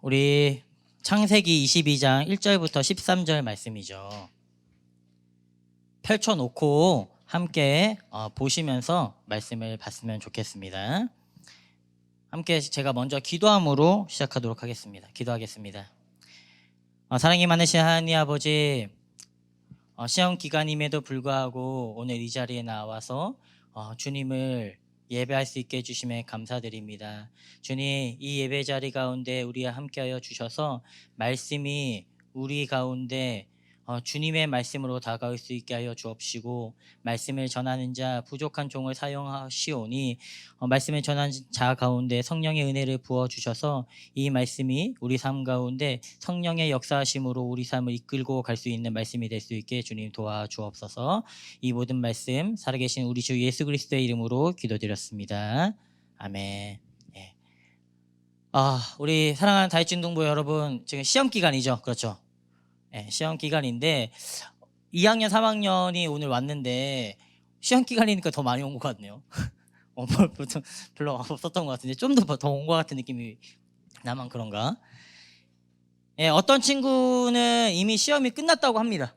우리 창세기 22장 1절부터 13절 말씀이죠. 펼쳐놓고 함께 보시면서 말씀을 봤으면 좋겠습니다. 함께 제가 먼저 기도함으로 시작하도록 하겠습니다. 기도하겠습니다. 사랑이 많으신 하나님 아버지, 시험 기간임에도 불구하고 오늘 이 자리에 나와서 주님을 예배할 수 있게 해주심에 감사드립니다. 주님, 이 예배 자리 가운데 우리와 함께하여 주셔서 말씀이 우리 가운데 주님의 말씀으로 다가올 수 있게 하여 주옵시고, 말씀을 전하는 자 부족한 종을 사용하시오니 말씀을 전하는 자 가운데 성령의 은혜를 부어주셔서 이 말씀이 우리 삶 가운데 성령의 역사하심으로 우리 삶을 이끌고 갈 수 있는 말씀이 될 수 있게 주님 도와주옵소서. 이 모든 말씀 살아계신 우리 주 예수 그리스도의 이름으로 기도드렸습니다. 아멘. 예. 우리 사랑하는 다윗중등부 여러분, 지금 시험 기간이죠. 그렇죠? 네, 시험 기간인데 2학년 3학년이 오늘 왔는데 시험 기간이니까 더 많이 온 것 같네요. 별로 없었던 것 같은데 좀 더 온 것 같은 느낌이 나만 그런가? 네, 어떤 친구는 이미 시험이 끝났다고 합니다.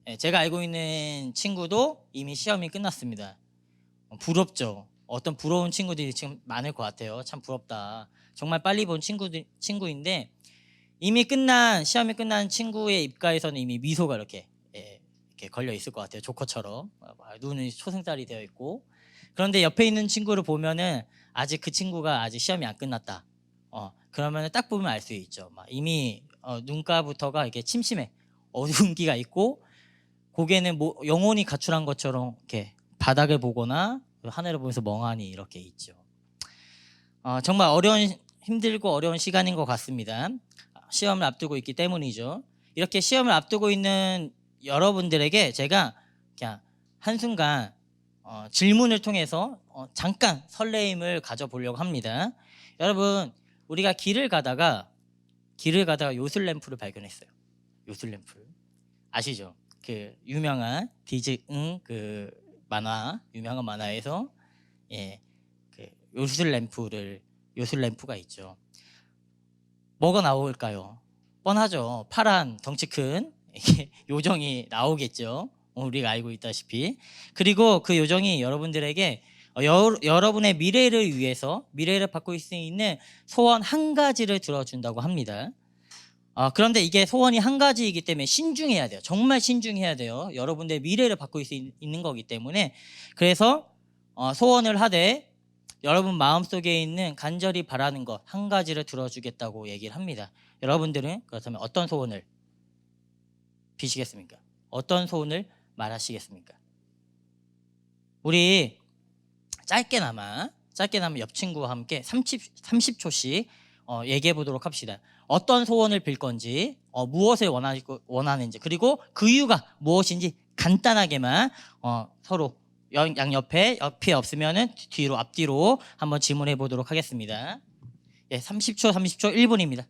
네, 제가 알고 있는 친구도 이미 시험이 끝났습니다. 부럽죠. 어떤 부러운 친구들이 지금 많을 것 같아요. 참 부럽다. 정말 빨리 본 친구인데 시험이 끝난 친구의 입가에서는 이미 미소가 이렇게 걸려 있을 것 같아요. 조커처럼 눈은 초승달이 되어 있고. 그런데 옆에 있는 친구를 보면은 아직 그 친구가 아직 시험이 안 끝났다. 그러면은 딱 보면 알 수 있죠. 이미 눈가부터가 이렇게 침침해, 어두운기가 있고, 고개는 영혼이 가출한 것처럼 이렇게 바닥을 보거나 하늘을 보면서 멍하니 이렇게 있죠. 정말 힘들고 어려운 시간인 것 같습니다. 시험을 앞두고 있기 때문이죠. 이렇게 시험을 앞두고 있는 여러분들에게 제가 그냥 한순간 질문을 통해서 잠깐 설레임을 가져보려고 합니다. 여러분, 우리가 길을 가다가 요술램프를 발견했어요. 요술램프 아시죠? 그 유명한 그 유명한 만화에서 그 요술램프가 있죠. 뭐가 나올까요? 뻔하죠. 파란 덩치 큰 요정이 나오겠죠. 우리가 알고 있다시피. 그리고 그 요정이 여러분들에게 여러분의 미래를 바꿀 수 있는 소원 한 가지를 들어준다고 합니다. 그런데 이게 소원이 한 가지이기 때문에 신중해야 돼요. 정말 신중해야 돼요. 여러분의 미래를 바꿀 수 있는 거기 때문에. 그래서 소원을 하되 여러분 마음속에 있는 간절히 바라는 것 한 가지를 들어주겠다고 얘기를 합니다. 여러분들은 그렇다면 어떤 소원을 비시겠습니까? 어떤 소원을 말하시겠습니까? 우리 짧게나마 옆 친구와 함께 30초씩 얘기해 보도록 합시다. 어떤 소원을 빌 건지, 무엇을 원하는지, 그리고 그 이유가 무엇인지 간단하게만 서로 옆에 없으면은 뒤로 앞뒤로 한번 질문해 보도록 하겠습니다. 30초 1분입니다.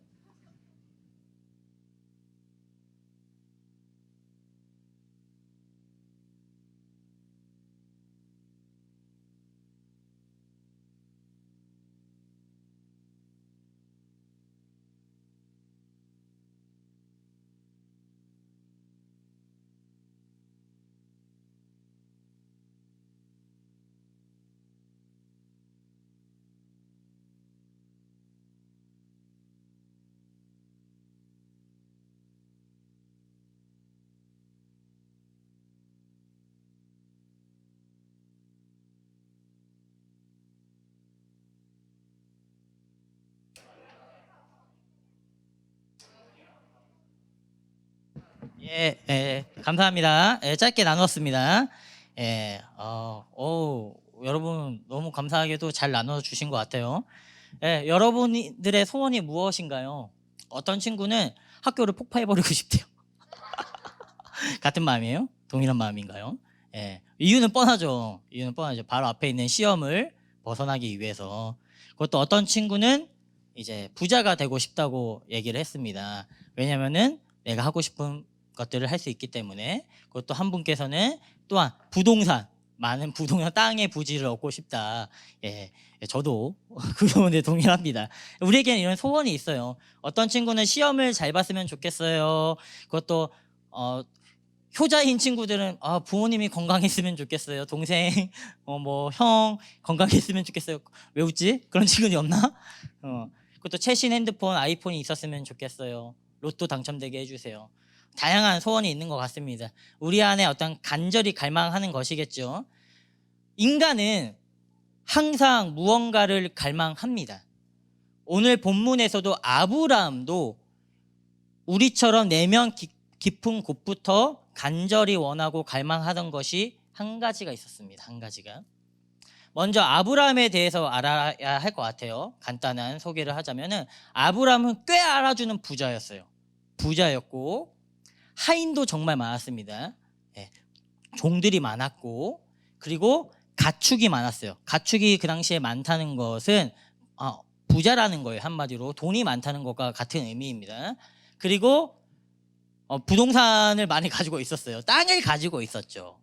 감사합니다. 짧게 나눴습니다. 여러분 너무 감사하게도 잘 나눠주신 것 같아요. 여러분들의 소원이 무엇인가요? 어떤 친구는 학교를 폭파해버리고 싶대요. 같은 마음이에요? 동일한 마음인가요? 이유는 뻔하죠. 바로 앞에 있는 시험을 벗어나기 위해서. 그것도 어떤 친구는 이제 부자가 되고 싶다고 얘기를 했습니다. 왜냐면은 내가 하고 싶은 것들을 할 수 있기 때문에. 그것도 한 분께서는 또한 부동산, 많은 부동산 땅의 부지를 얻고 싶다. 예, 저도 그 부분에 동의합니다. 우리에게는 이런 소원이 있어요. 어떤 친구는 시험을 잘 봤으면 좋겠어요. 그것도 효자인 친구들은 부모님이 건강했으면 좋겠어요. 동생, 뭐 형 건강했으면 좋겠어요. 왜 웃지? 그런 친구는 없나? 그것도 최신 핸드폰, 아이폰이 있었으면 좋겠어요. 로또 당첨되게 해주세요. 다양한 소원이 있는 것 같습니다. 우리 안에 어떤 간절히 갈망하는 것이겠죠. 인간은 항상 무언가를 갈망합니다. 오늘 본문에서도 아브라함도 우리처럼 내면 깊은 곳부터 간절히 원하고 갈망하던 것이 한 가지가 있었습니다. 한 가지가. 먼저 아브라함에 대해서 알아야 할 것 같아요. 간단한 소개를 하자면은 아브라함은 꽤 알아주는 부자였어요. 부자였고 하인도 정말 많았습니다. 예, 종들이 많았고 그리고 가축이 많았어요. 가축이 그 당시에 많다는 것은 부자라는 거예요. 한마디로 돈이 많다는 것과 같은 의미입니다. 그리고 부동산을 많이 가지고 있었어요. 땅을 가지고 있었죠.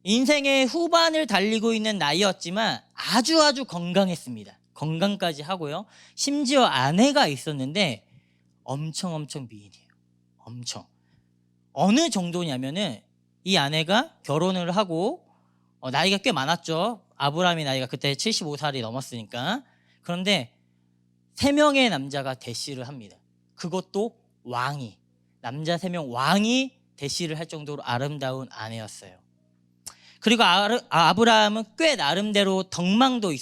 인생의 후반을 달리고 있는 나이였지만 아주 건강했습니다. 건강까지 하고요. 심지어 아내가 있었는데 엄청 미인이에요. 엄청. 어느 정도냐면은 이 아내가 결혼을 하고 나이가 꽤 많았죠. 아브라함이 나이가 그때 75살이 넘었으니까. 그런데 3명의 남자가 대시를 합니다. 그것도 왕이. 남자 3명 왕이 대시를 할 정도로 아름다운 아내였어요. 그리고 아브라함은 꽤 나름대로 덕망도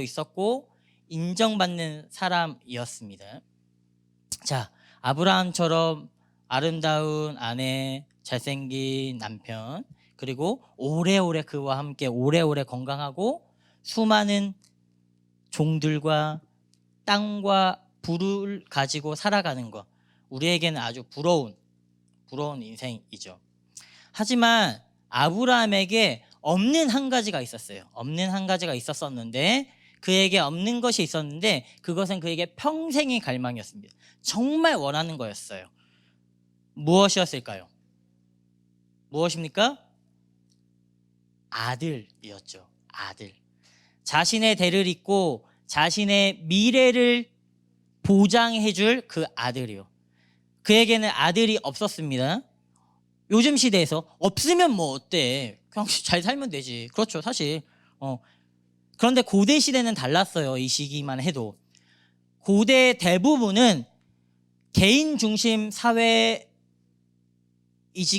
있었고 인정받는 사람이었습니다. 자, 아브라함처럼 아름다운 아내, 잘생긴 남편, 그리고 오래오래 그와 함께 오래오래 건강하고 수많은 종들과 땅과 부를 가지고 살아가는 것, 우리에게는 아주 부러운 인생이죠. 하지만 아브라함에게 없는 한 가지가 있었어요. 없는 한 가지가 있었는데 그에게 없는 것이 있었는데 그것은 그에게 평생의 갈망이었습니다. 정말 원하는 거였어요. 무엇이었을까요? 무엇입니까? 아들이었죠. 아들. 자신의 대를 잇고 자신의 미래를 보장해줄 그 아들이요. 그에게는 아들이 없었습니다. 요즘 시대에서 없으면 뭐 어때? 그냥 잘 살면 되지. 그렇죠, 사실. 그런데 고대 시대는 달랐어요. 이 시기만 해도. 고대 대부분은 개인 중심 사회이지가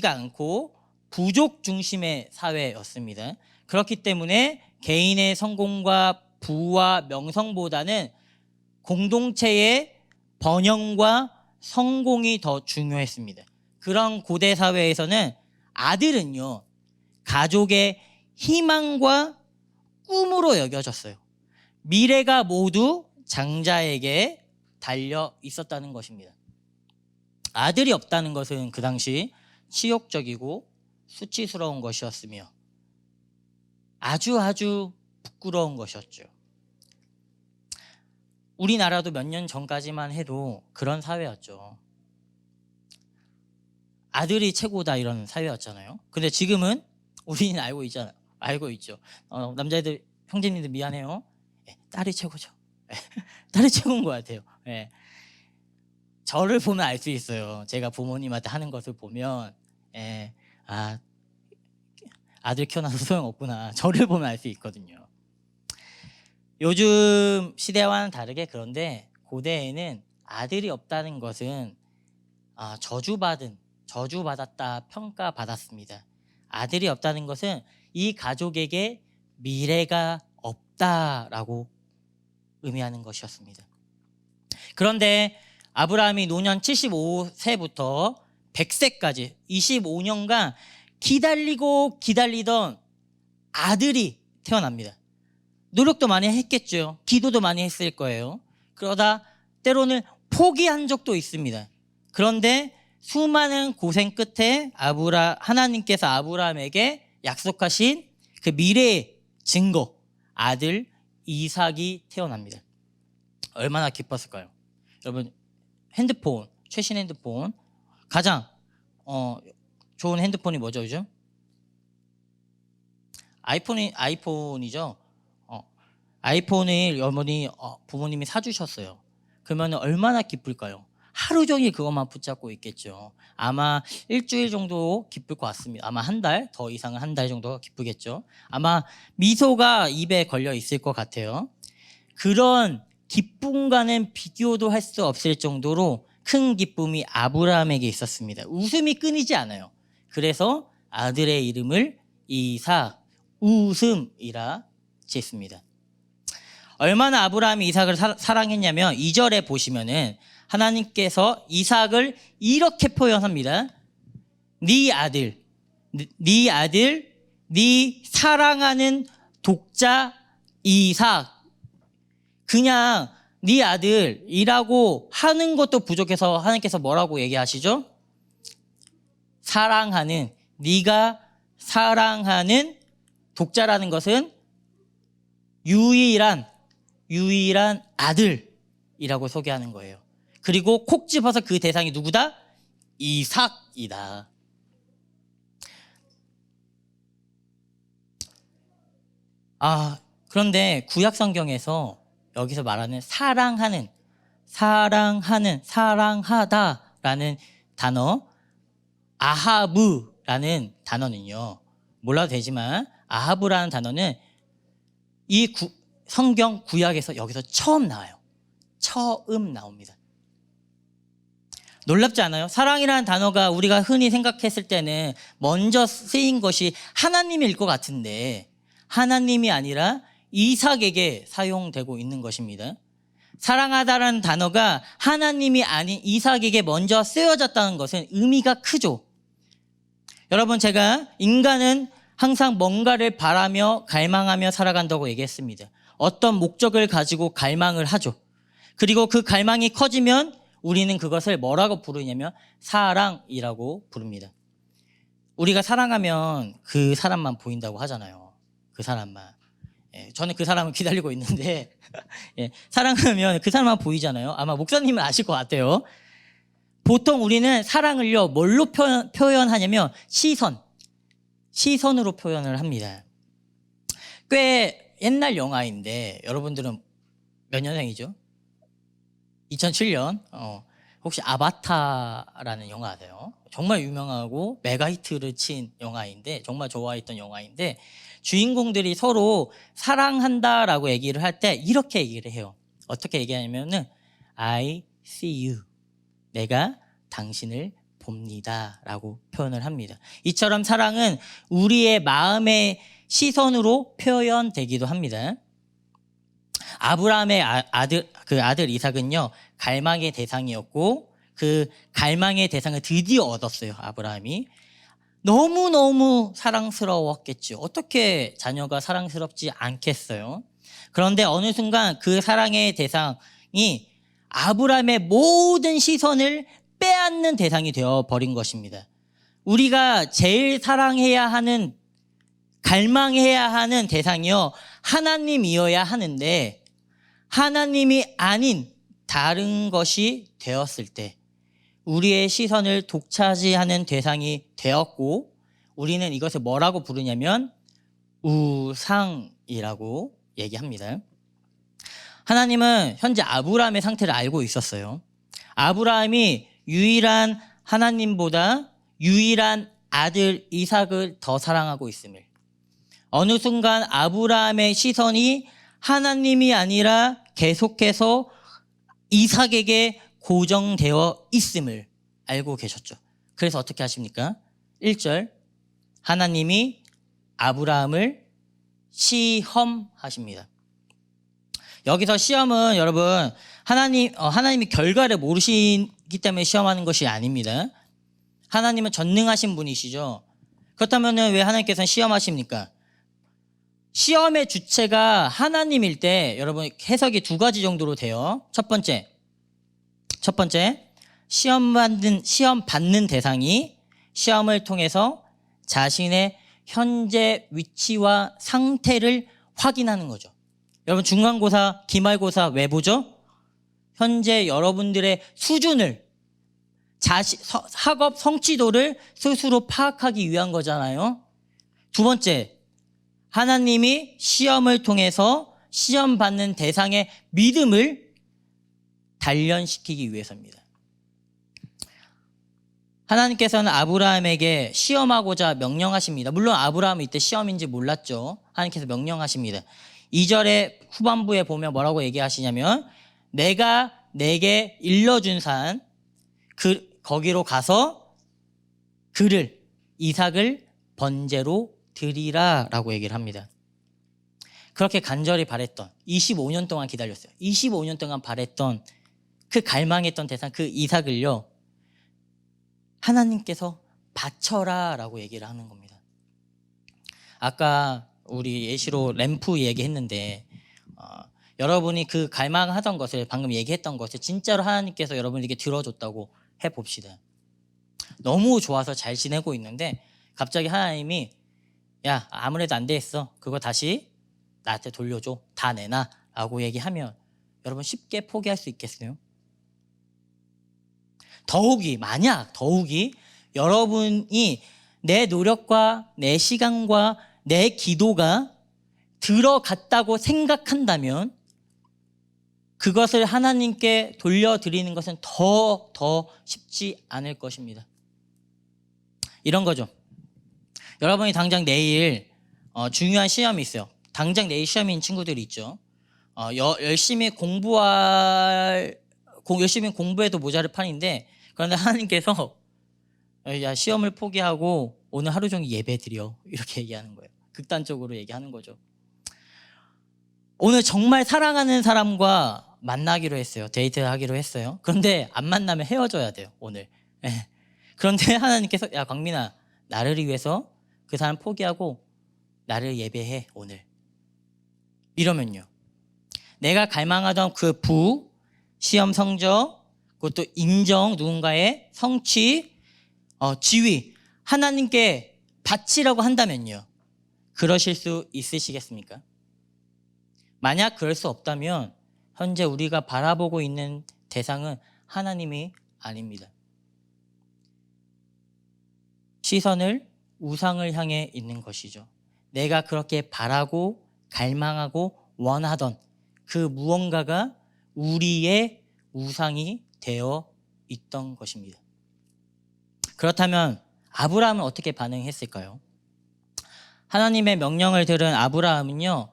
않고 부족 중심의 사회였습니다. 그렇기 때문에 개인의 성공과 부와 명성보다는 공동체의 번영과 성공이 더 중요했습니다. 그런 고대 사회에서는 아들은요, 가족의 희망과 꿈으로 여겨졌어요. 미래가 모두 장자에게 달려 있었다는 것입니다. 아들이 없다는 것은 그 당시 치욕적이고 수치스러운 것이었으며 아주 부끄러운 것이었죠. 우리나라도 몇 년 전까지만 해도 그런 사회였죠. 아들이 최고다 이런 사회였잖아요. 근데 지금은 우리는 알고 있죠. 남자애들 형제님들 미안해요. 딸이 최고죠. 딸이 최고인 것 같아요. 저를 보면 알 수 있어요. 제가 부모님한테 하는 것을 보면 아들 키워놔서 소용없구나. 저를 보면 알 수 있거든요. 요즘 시대와는 다르게 그런데 고대에는 아들이 없다는 것은 저주받았다 평가받았습니다. 아들이 없다는 것은 이 가족에게 미래가 없다라고 의미하는 것이었습니다. 그런데 아브라함이 노년 75세부터 100세까지 25년간 기다리던 아들이 태어납니다. 노력도 많이 했겠죠. 기도도 많이 했을 거예요. 그러다 때로는 포기한 적도 있습니다. 그런데 수많은 고생 끝에 하나님께서 아브라함에게 약속하신 그 미래의 증거, 아들 이삭이 태어납니다. 얼마나 기뻤을까요? 여러분, 핸드폰, 최신 핸드폰, 가장 좋은 핸드폰이 뭐죠, 요즘? 아이폰이죠. 아이폰을 어머니 부모님이 사주셨어요. 그러면 얼마나 기쁠까요? 하루 종일 그것만 붙잡고 있겠죠. 아마 일주일 정도 기쁠 것 같습니다. 아마 한 달, 더 이상은 한 달 정도 기쁘겠죠. 아마 미소가 입에 걸려 있을 것 같아요. 그런 기쁨과는 비교도 할 수 없을 정도로 큰 기쁨이 아브라함에게 있었습니다. 웃음이 끊이지 않아요. 그래서 아들의 이름을 이삭, 웃음이라 지었습니다. 얼마나 아브라함이 이삭을 사랑했냐면 2절에 보시면은 하나님께서 이삭을 이렇게 표현합니다. 네 아들, 네 사랑하는 독자 이삭. 그냥 네 아들이라고 하는 것도 부족해서 하나님께서 뭐라고 얘기하시죠? 사랑하는, 네가 사랑하는 독자라는 것은 유일한 아들이라고 소개하는 거예요. 그리고 콕 집어서 그 대상이 누구다? 이삭이다. 그런데 구약 성경에서 여기서 말하는 사랑하다라는 단어, 아하브라는 단어는요, 몰라도 되지만 아하브라는 단어는 이 성경 구약에서 여기서 처음 나와요. 처음 나옵니다. 놀랍지 않아요? 사랑이라는 단어가 우리가 흔히 생각했을 때는 먼저 쓰인 것이 하나님일 것 같은데 하나님이 아니라 이삭에게 사용되고 있는 것입니다. 사랑하다라는 단어가 하나님이 아닌 이삭에게 먼저 쓰여졌다는 것은 의미가 크죠. 여러분, 제가 인간은 항상 뭔가를 바라며 갈망하며 살아간다고 얘기했습니다. 어떤 목적을 가지고 갈망을 하죠. 그리고 그 갈망이 커지면 우리는 그것을 뭐라고 부르냐면 사랑이라고 부릅니다. 우리가 사랑하면 그 사람만 보인다고 하잖아요. 그 사람만. 저는 그 사람을 기다리고 있는데 사랑하면 그 사람만 보이잖아요. 아마 목사님은 아실 것 같아요. 보통 우리는 사랑을요 뭘로 표현하냐면 시선으로 표현을 합니다. 꽤 옛날 영화인데 여러분들은 몇 년생이죠? 2007년. 혹시 아바타라는 영화 아세요? 정말 유명하고 메가 히트를 친 영화인데, 정말 좋아했던 영화인데, 주인공들이 서로 사랑한다라고 얘기를 할 때 이렇게 얘기를 해요. 어떻게 얘기하냐면은 I see you. 내가 당신을 봅니다 라고 표현을 합니다. 이처럼 사랑은 우리의 마음의 시선으로 표현되기도 합니다. 아브라함의 아들 이삭은요 갈망의 대상이었고 그 갈망의 대상을 드디어 얻었어요. 아브라함이 너무너무 사랑스러웠겠죠. 어떻게 자녀가 사랑스럽지 않겠어요? 그런데 어느 순간 그 사랑의 대상이 아브라함의 모든 시선을 빼앗는 대상이 되어버린 것입니다. 우리가 제일 사랑해야 하는, 갈망해야 하는 대상이요 하나님이어야 하는데 하나님이 아닌 다른 것이 되었을 때 우리의 시선을 독차지하는 대상이 되었고, 우리는 이것을 뭐라고 부르냐면 우상이라고 얘기합니다. 하나님은 현재 아브라함의 상태를 알고 있었어요. 아브라함이 유일한 하나님보다 유일한 아들 이삭을 더 사랑하고 있음을, 어느 순간 아브라함의 시선이 하나님이 아니라 계속해서 이삭에게 고정되어 있음을 알고 계셨죠. 그래서 어떻게 하십니까? 1절, 하나님이 아브라함을 시험하십니다. 여기서 시험은 여러분 하나님이 결과를 모르시기 때문에 시험하는 것이 아닙니다. 하나님은 전능하신 분이시죠. 그렇다면 왜 하나님께서는 시험하십니까? 시험의 주체가 하나님일 때 여러분 해석이 두 가지 정도로 돼요. 첫 번째 시험 받는 대상이 시험을 통해서 자신의 현재 위치와 상태를 확인하는 거죠. 여러분 중간고사, 기말고사 왜 보죠? 현재 여러분들의 수준을, 학업 성취도를 스스로 파악하기 위한 거잖아요. 두 번째, 하나님이 시험을 통해서 시험 받는 대상의 믿음을 단련시키기 위해서입니다. 하나님께서는 아브라함에게 시험하고자 명령하십니다. 물론 아브라함은 이때 시험인지 몰랐죠. 하나님께서 명령하십니다. 2절의 후반부에 보면 뭐라고 얘기하시냐면 내가 내게 일러준 산 거기로 가서 그를 이삭을 번제로 드리라 라고 얘기를 합니다. 그렇게 간절히 바랬던 25년 동안 기다렸어요. 25년 동안 바랬던 그 갈망했던 대상 그 이삭을요 하나님께서 바쳐라 라고 얘기를 하는 겁니다. 아까 우리 예시로 램프 얘기했는데 여러분이 그 갈망하던 것을 방금 얘기했던 것을 진짜로 하나님께서 여러분에게 들어줬다고 해봅시다. 너무 좋아서 잘 지내고 있는데 갑자기 하나님이 야 아무래도 안 되겠어. 그거 다시 나한테 돌려줘. 다 내놔 라고 얘기하면 여러분 쉽게 포기할 수 있겠어요? 만약 더욱이 여러분이 내 노력과 내 시간과 내 기도가 들어갔다고 생각한다면 그것을 하나님께 돌려드리는 것은 더 쉽지 않을 것입니다. 이런 거죠. 여러분이 당장 내일 중요한 시험이 있어요. 당장 내일 시험인 친구들이 있죠. 열심히 공부해도 모자랄 판인데 그런데 하나님께서 야 시험을 포기하고 오늘 하루 종일 예배 드려 이렇게 얘기하는 거예요. 극단적으로 얘기하는 거죠. 오늘 정말 사랑하는 사람과 만나기로 했어요. 데이트하기로 했어요. 그런데 안 만나면 헤어져야 돼요. 오늘. 그런데 하나님께서 야 광민아 나를 위해서 그 사람 포기하고 나를 예배해 오늘. 이러면요. 내가 갈망하던 그 시험 성적, 그것도 인정, 누군가의 성취, 지위, 하나님께 바치라고 한다면요. 그러실 수 있으시겠습니까? 만약 그럴 수 없다면 현재 우리가 바라보고 있는 대상은 하나님이 아닙니다. 시선을 우상을 향해 있는 것이죠. 내가 그렇게 바라고 갈망하고 원하던 그 무언가가 우리의 우상이 되어 있던 것입니다. 그렇다면 아브라함은 어떻게 반응했을까요? 하나님의 명령을 들은 아브라함은요,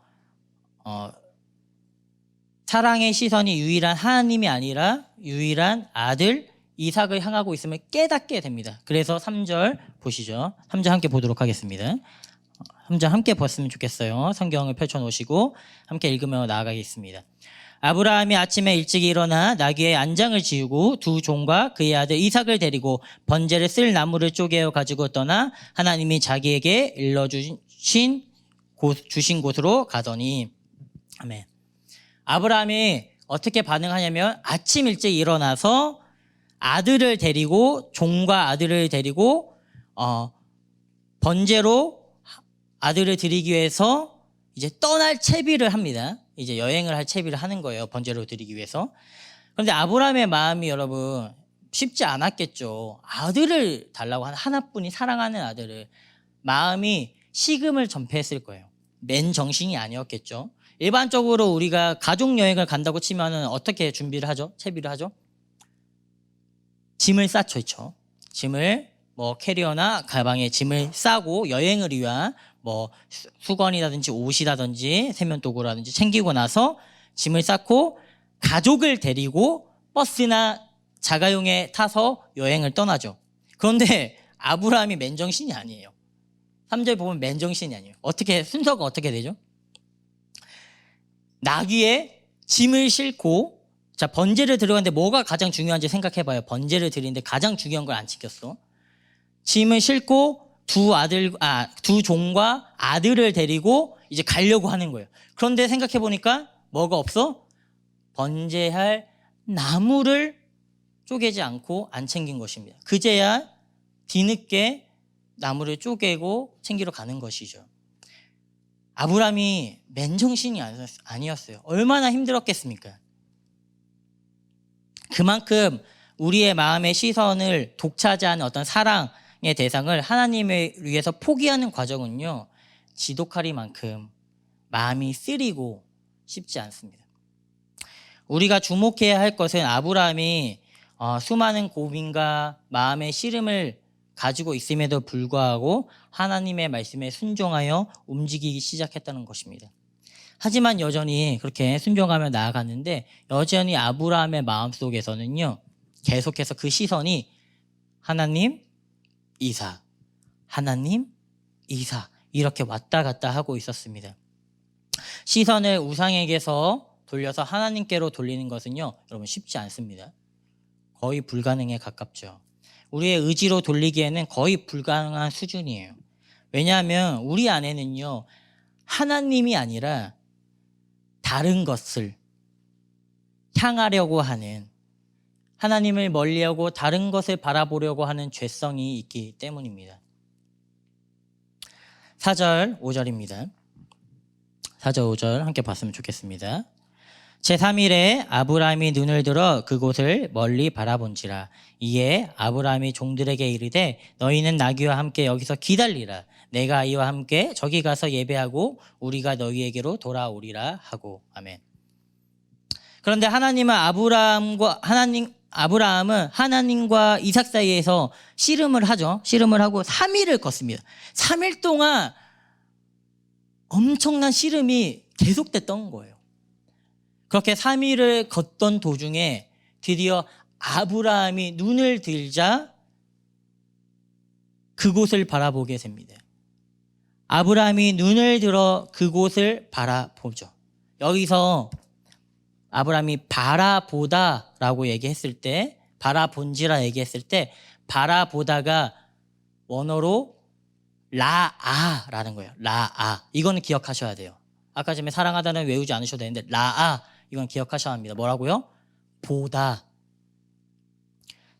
사랑의 시선이 유일한 하나님이 아니라 유일한 아들 이삭을 향하고 있음을 깨닫게 됩니다. 그래서 3절 보시죠. 3절 함께 보도록 하겠습니다. 3절 함께 봤으면 좋겠어요. 성경을 펼쳐놓으시고 함께 읽으며 나아가겠습니다. 아브라함이 아침에 일찍 일어나 나귀의 안장을 지우고 두 종과 그의 아들 이삭을 데리고 번제를 쓸 나무를 쪼개어 가지고 떠나 하나님이 자기에게 일러주신 곳으로 가더니 아멘. 아브라함이 어떻게 반응하냐면 아침 일찍 일어나서 아들을 데리고 종과 아들을 데리고 번제로 아들을 드리기 위해서 이제 떠날 채비를 합니다. 이제 여행을 할 채비를 하는 거예요. 번제로 드리기 위해서. 그런데 아브라함의 마음이 여러분 쉽지 않았겠죠. 아들을 달라고 하는 하나뿐인 사랑하는 아들을 마음이 식음을 전폐했을 거예요. 맨정신이 아니었겠죠. 일반적으로 우리가 가족 여행을 간다고 치면은 어떻게 준비를 하죠? 채비를 하죠? 짐을 쌓죠, 있죠. 짐을 캐리어나 가방에 짐을 싸고 여행을 위한 수건이라든지 옷이라든지 세면도구라든지 챙기고 나서 짐을 쌓고 가족을 데리고 버스나 자가용에 타서 여행을 떠나죠. 그런데 아브라함이 맨정신이 아니에요. 3절 보면 맨정신이 아니에요. 순서가 어떻게 되죠? 나귀에 짐을 싣고 번제를 들어갔는데 뭐가 가장 중요한지 생각해봐요. 번제를 드리는데 가장 중요한 걸 안 지켰어. 짐을 싣고 두 종과 아들을 데리고 이제 가려고 하는 거예요. 그런데 생각해보니까 뭐가 없어? 번제할 나무를 쪼개지 않고 안 챙긴 것입니다. 그제야 뒤늦게 나무를 쪼개고 챙기러 가는 것이죠. 아브라함이 맨정신이 아니었어요. 얼마나 힘들었겠습니까? 그만큼 우리의 마음의 시선을 독차지하는 어떤 사랑의 대상을 하나님을 위해서 포기하는 과정은요, 지독하리만큼 마음이 쓰리고 쉽지 않습니다. 우리가 주목해야 할 것은 아브라함이 수많은 고민과 마음의 씨름을 가지고 있음에도 불구하고 하나님의 말씀에 순종하여 움직이기 시작했다는 것입니다. 하지만 여전히 그렇게 순종하며 나아갔는데 여전히 아브라함의 마음속에서는요, 계속해서 그 시선이 하나님, 이삭, 하나님, 이삭 이렇게 왔다 갔다 하고 있었습니다. 시선을 우상에게서 돌려서 하나님께로 돌리는 것은요, 여러분 쉽지 않습니다. 거의 불가능에 가깝죠. 우리의 의지로 돌리기에는 거의 불가능한 수준이에요. 왜냐하면 우리 안에는요, 하나님이 아니라 다른 것을 향하려고 하는, 하나님을 멀리하고 다른 것을 바라보려고 하는 죄성이 있기 때문입니다. 4절 5절입니다. 4절 5절 함께 봤으면 좋겠습니다. 제3일에 아브라함이 눈을 들어 그곳을 멀리 바라본지라. 이에 아브라함이 종들에게 이르되 너희는 나귀와 함께 여기서 기다리라. 내가 이와 함께 저기 가서 예배하고 우리가 너희에게로 돌아오리라 하고. 아멘. 그런데 아브라함은 하나님과 이삭 사이에서 씨름을 하죠. 씨름을 하고 3일을 걷습니다. 3일 동안 엄청난 씨름이 계속됐던 거예요. 그렇게 3일을 걷던 도중에 드디어 아브라함이 눈을 들자 그곳을 바라보게 됩니다. 아브라함이 눈을 들어 그곳을 바라보죠. 여기서 아브라함이 바라보다라고 얘기했을 때, 바라본지라 얘기했을 때 바라보다가 원어로 라아라는 거예요. 라아. 이거는 기억하셔야 돼요. 아까 전에 사랑하다는 외우지 않으셔도 되는데 라아 이건 기억하셔야 합니다. 뭐라고요? 보다.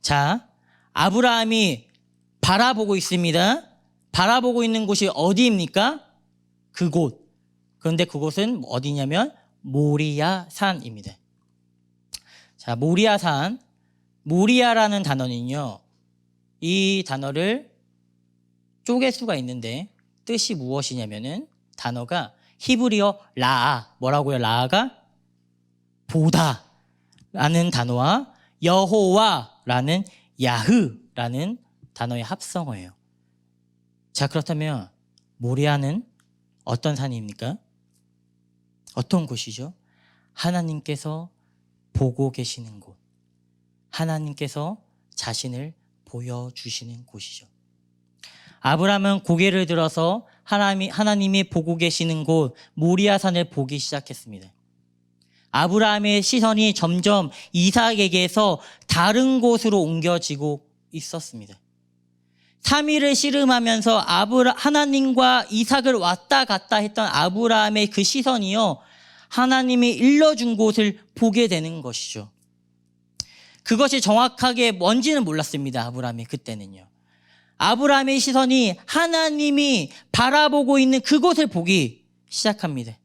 자, 아브라함이 바라보고 있습니다. 바라보고 있는 곳이 어디입니까? 그곳. 그런데 그곳은 어디냐면 모리아 산입니다. 자, 모리아 산. 모리아라는 단어는요, 이 단어를 쪼갤 수가 있는데 뜻이 무엇이냐면은 단어가 히브리어 라아. 뭐라고요? 라아가 보다 라는 단어와 여호와라는 야흐라는 단어의 합성어예요. 자, 그렇다면 모리아는 어떤 산입니까? 어떤 곳이죠? 하나님께서 보고 계시는 곳, 하나님께서 자신을 보여주시는 곳이죠. 아브라함은 고개를 들어서 하나님이 보고 계시는 곳 모리아산을 보기 시작했습니다. 아브라함의 시선이 점점 이삭에게서 다른 곳으로 옮겨지고 있었습니다. 3일을 씨름하면서 하나님과 이삭을 왔다 갔다 했던 아브라함의 그 시선이요, 하나님이 일러준 곳을 보게 되는 것이죠. 그것이 정확하게 뭔지는 몰랐습니다. 아브라함이 그때는요. 아브라함의 시선이 하나님이 바라보고 있는 그곳을 보기 시작합니다.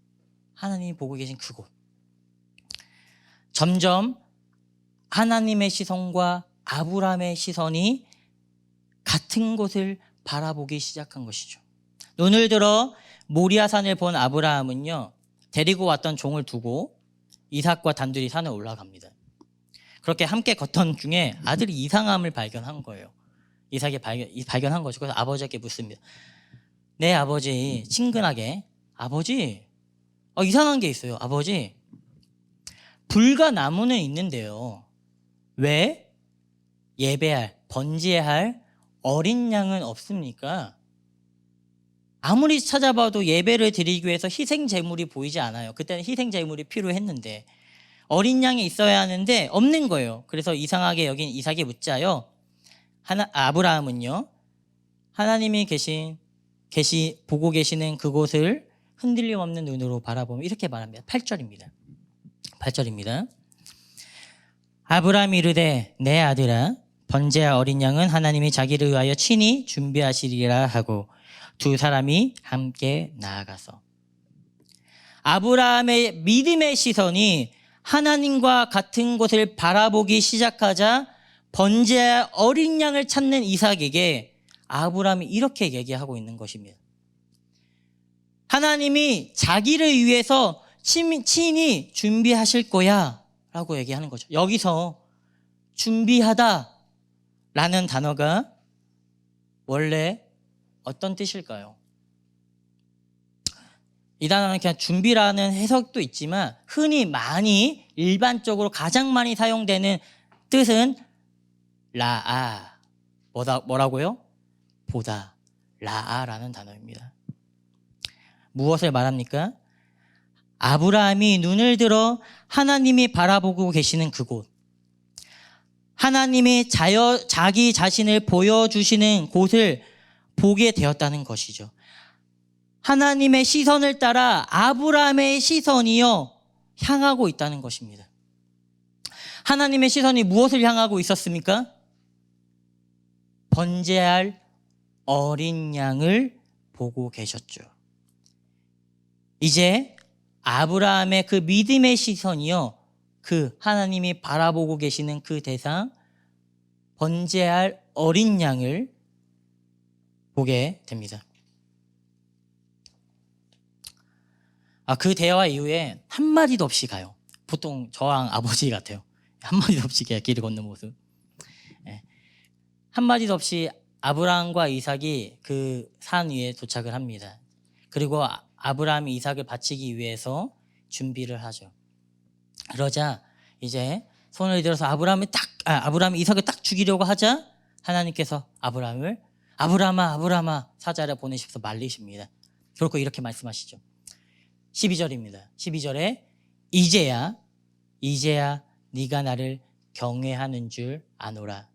하나님이 보고 계신 그곳. 점점 하나님의 시선과 아브라함의 시선이 같은 곳을 바라보기 시작한 것이죠. 눈을 들어 모리아산을 본 아브라함은요, 데리고 왔던 종을 두고 이삭과 단둘이 산에 올라갑니다. 그렇게 함께 걷던 중에 아들이 이상함을 발견한 거예요. 이삭이 발견한 거죠. 그래서 아버지에게 묻습니다. 네, 아버지, 친근하게. 아버지, 이상한 게 있어요. 아버지, 불과 나무는 있는데요, 왜 예배할, 번제할 어린 양은 없습니까? 아무리 찾아봐도 예배를 드리기 위해서 희생 제물이 보이지 않아요. 그때는 희생 제물이 필요했는데 어린 양이 있어야 하는데 없는 거예요. 그래서 이상하게 여긴 이삭이 묻자요, 아브라함은요, 하나님이 보고 계시는 그곳을 흔들림 없는 눈으로 바라보며 이렇게 말합니다. 8절입니다. 아브라함이 이르되 내 아들아, 번제할 어린 양은 하나님이 자기를 위하여 친히 준비하시리라 하고 두 사람이 함께 나아가서. 아브라함의 믿음의 시선이 하나님과 같은 곳을 바라보기 시작하자 번제할 어린 양을 찾는 이삭에게 아브라함이 이렇게 얘기하고 있는 것입니다. 하나님이 자기를 위해서 친히 준비하실 거야 라고 얘기하는 거죠. 여기서 준비하다 라는 단어가 원래 어떤 뜻일까요? 이 단어는 그냥 준비라는 해석도 있지만 흔히 많이 일반적으로 가장 많이 사용되는 뜻은 라아, 뭐라고요? 보다, 라아라는 단어입니다. 무엇을 말합니까? 아브라함이 눈을 들어 하나님이 바라보고 계시는 그곳, 하나님이 자기 자신을 보여주시는 곳을 보게 되었다는 것이죠. 하나님의 시선을 따라 아브라함의 시선이요 향하고 있다는 것입니다. 하나님의 시선이 무엇을 향하고 있었습니까? 번제할 어린 양을 보고 계셨죠. 이제 아브라함의 그 믿음의 시선이요, 그 하나님이 바라보고 계시는 그 대상, 번제할 어린 양을 보게 됩니다. 그 대화 이후에 한마디도 없이 가요. 보통 저랑 아버지 같아요. 한마디도 없이 길을 걷는 모습. 한마디도 없이 아브라함과 이삭이 그 산 위에 도착을 합니다. 그리고 아브라함이 이삭을 바치기 위해서 준비를 하죠. 그러자 이제 손을 들어서 아브라함이 이삭을 딱 죽이려고 하자 하나님께서 아브라함아 사자를 보내셔서 말리십니다. 그렇고 이렇게 말씀하시죠. 12절입니다. 12절에 이제야 네가 나를 경외하는 줄 아노라.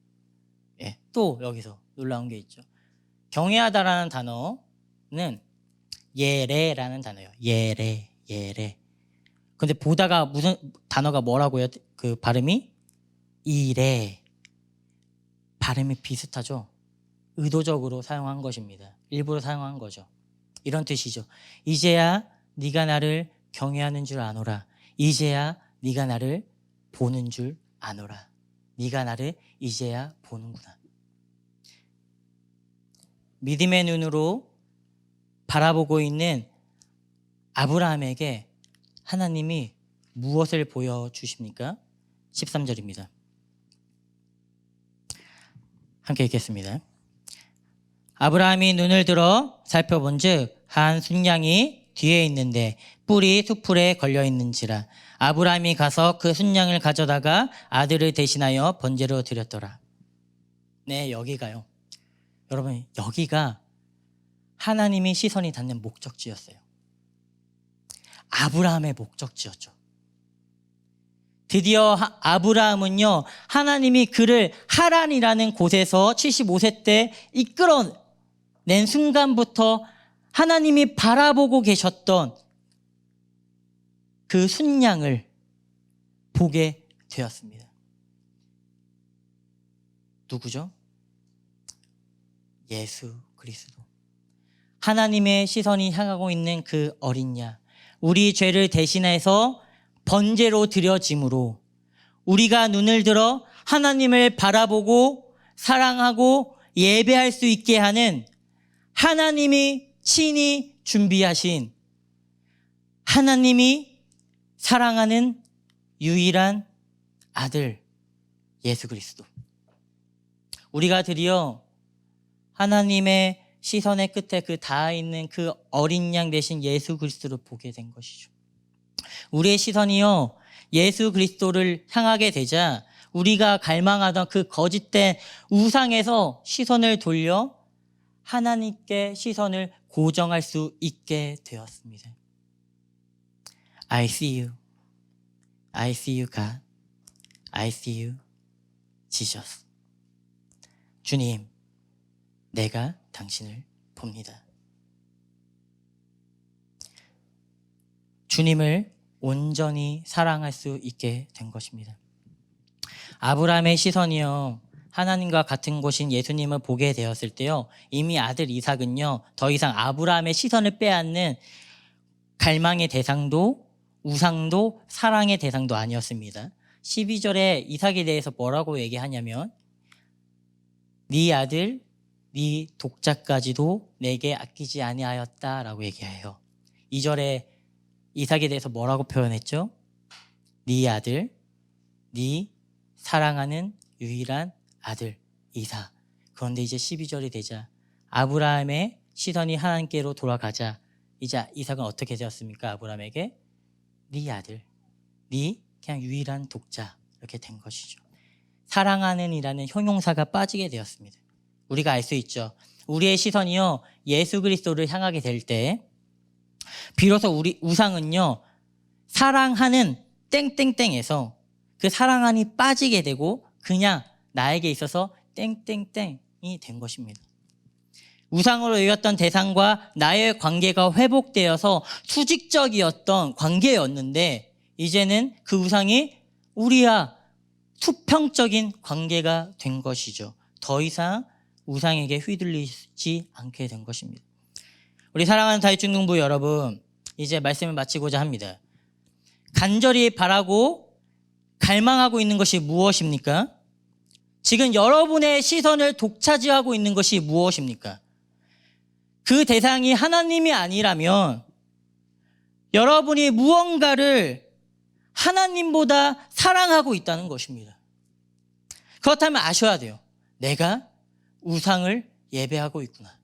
또 여기서 놀라운 게 있죠. 경외하다라는 단어는 예레라는 단어예요. 예레. 근데 보다가 무슨 단어가 뭐라고요? 그 발음이 이레. 발음이 비슷하죠. 의도적으로 사용한 것입니다. 일부러 사용한 거죠. 이런 뜻이죠. 이제야 네가 나를 경외하는 줄 아노라. 이제야 네가 나를 보는 줄 아노라. 네가 나를 이제야 보는구나. 믿음의 눈으로 바라보고 있는 아브라함에게 하나님이 무엇을 보여주십니까? 13절입니다. 함께 읽겠습니다. 아브라함이 눈을 들어 살펴본즉 한 순양이 뒤에 있는데 뿔이 숫풀에 걸려있는지라. 아브라함이 가서 그 순양을 가져다가 아들을 대신하여 번제로 드렸더라. 네, 여기가요. 여러분, 여기가 하나님의 시선이 닿는 목적지였어요. 아브라함의 목적지였죠. 드디어 아브라함은요, 하나님이 그를 하란이라는 곳에서 75세 때 이끌어낸 순간부터 하나님이 바라보고 계셨던 그 순양을 보게 되었습니다. 누구죠? 예수 그리스도. 하나님의 시선이 향하고 있는 그 어린 양, 우리 죄를 대신해서 번제로 드려짐으로 우리가 눈을 들어 하나님을 바라보고 사랑하고 예배할 수 있게 하는 하나님이 친히 준비하신, 하나님이 사랑하는 유일한 아들 예수 그리스도. 우리가 드디어 하나님의 시선의 끝에 그 닿아 있는 그 어린 양 대신 예수 그리스도를 보게 된 것이죠. 우리의 시선이요, 예수 그리스도를 향하게 되자 우리가 갈망하던 그 거짓된 우상에서 시선을 돌려 하나님께 시선을 고정할 수 있게 되었습니다. I see you. I see you, God. I see you, Jesus. 주님, 내가 당신을 봅니다. 주님을 온전히 사랑할 수 있게 된 것입니다. 아브라함의 시선이요, 하나님과 같은 곳인 예수님을 보게 되었을 때요, 이미 아들 이삭은요, 더 이상 아브라함의 시선을 빼앗는 갈망의 대상도 우상도 사랑의 대상도 아니었습니다. 12절에 이삭에 대해서 뭐라고 얘기하냐면 네 아들 네 독자까지도 내게 아끼지 아니하였다라고 얘기해요. 2절에 이삭에 대해서 뭐라고 표현했죠? 네 아들, 네 사랑하는 유일한 아들 이삭. 그런데 이제 12절이 되자 아브라함의 시선이 하나님께로 돌아가자 이제 이삭은 어떻게 되었습니까? 아브라함에게 네 아들, 네 그냥 유일한 독자 이렇게 된 것이죠. 사랑하는 이라는 형용사가 빠지게 되었습니다. 우리가 알 수 있죠. 우리의 시선이요 예수 그리스도를 향하게 될 때 비로소 우리 우상은요 사랑하는 땡땡땡에서 그 사랑하니 빠지게 되고 그냥 나에게 있어서 땡땡땡이 된 것입니다. 우상으로 여겼던 대상과 나의 관계가 회복되어서 수직적이었던 관계였는데 이제는 그 우상이 우리와 수평적인 관계가 된 것이죠. 더 이상 우상에게 휘둘리지 않게 된 것입니다. 우리 사랑하는 다윗중등부 여러분, 이제 말씀을 마치고자 합니다. 간절히 바라고 갈망하고 있는 것이 무엇입니까? 지금 여러분의 시선을 독차지하고 있는 것이 무엇입니까? 그 대상이 하나님이 아니라면 여러분이 무언가를 하나님보다 사랑하고 있다는 것입니다. 그렇다면 아셔야 돼요. 내가 우상을 예배하고 있구나.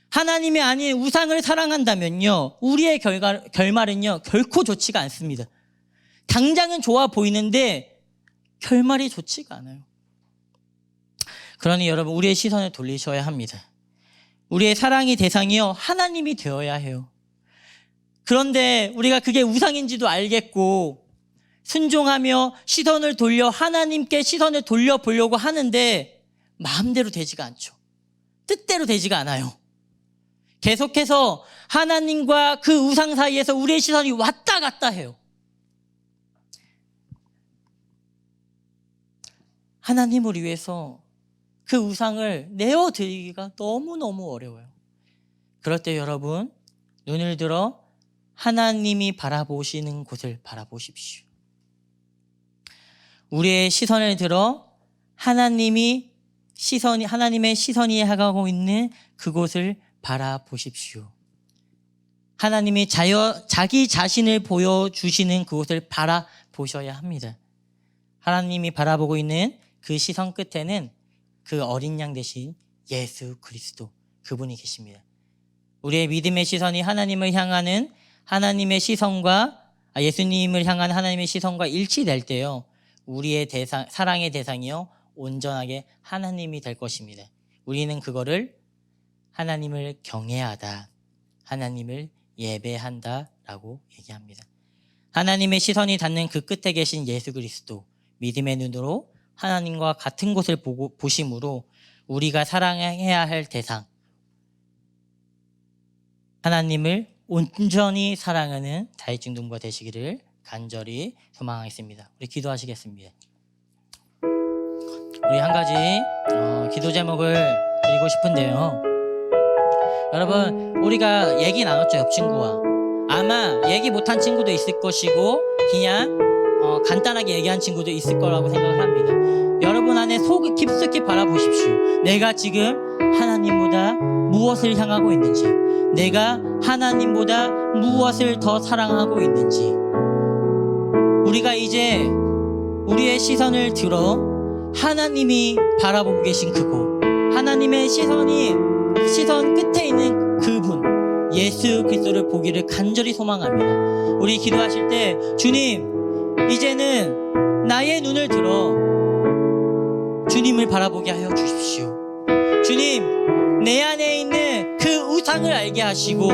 하나님이 아닌 우상을 사랑한다면요, 우리의 결말은요 결코 좋지가 않습니다. 당장은 좋아 보이는데 결말이 좋지가 않아요. 그러니 여러분 우리의 시선을 돌리셔야 합니다. 우리의 사랑의 대상이요 하나님이 되어야 해요. 그런데 우리가 그게 우상인지도 알겠고 순종하며 시선을 돌려 하나님께 시선을 돌려보려고 하는데 마음대로 되지가 않죠. 뜻대로 되지가 않아요. 계속해서 하나님과 그 우상 사이에서 우리의 시선이 왔다 갔다 해요. 하나님을 위해서 그 우상을 내어드리기가 너무너무 어려워요. 그럴 때 여러분 눈을 들어 하나님이 바라보시는 곳을 바라보십시오. 우리의 시선을 들어 하나님의 시선이 향하고 있는 그곳을 바라보십시오. 하나님이 자기 자신을 보여주시는 그곳을 바라보셔야 합니다. 하나님이 바라보고 있는 그 시선 끝에는 그 어린 양 대신 예수 그리스도 그분이 계십니다. 우리의 믿음의 시선이 하나님을 향하는 하나님의 시선과 예수님을 향한 하나님의 시선과 일치될 때요 우리의 사랑의 대상이요 온전하게 하나님이 될 것입니다. 우리는 그거를 하나님을 경외하다, 하나님을 예배한다 라고 얘기합니다. 하나님의 시선이 닿는 그 끝에 계신 예수 그리스도, 믿음의 눈으로 하나님과 같은 곳을 보심으로 우리가 사랑해야 할 대상, 하나님을 온전히 사랑하는 다윗중등부가 되시기를 간절히 소망하겠습니다. 우리 기도하시겠습니다. 우리 한 가지 기도 제목을 드리고 싶은데요. 여러분 우리가 얘기 나눴죠. 옆 친구와 아마 얘기 못한 친구도 있을 것이고 그냥 간단하게 얘기한 친구도 있을 거라고 생각을 합니다. 여러분 안에 속을 깊숙이 바라보십시오. 내가 지금 하나님보다 무엇을 향하고 있는지, 내가 하나님보다 무엇을 더 사랑하고 있는지, 우리가 이제 우리의 시선을 들어 하나님이 바라보고 계신 그곳, 하나님의 시선 끝에 있는 그분 예수 그리스도를 보기를 간절히 소망합니다. 우리 기도하실 때 주님 이제는 나의 눈을 들어 주님을 바라보게 하여 주십시오. 주님 내 안에 있는 그 우상을 알게 하시고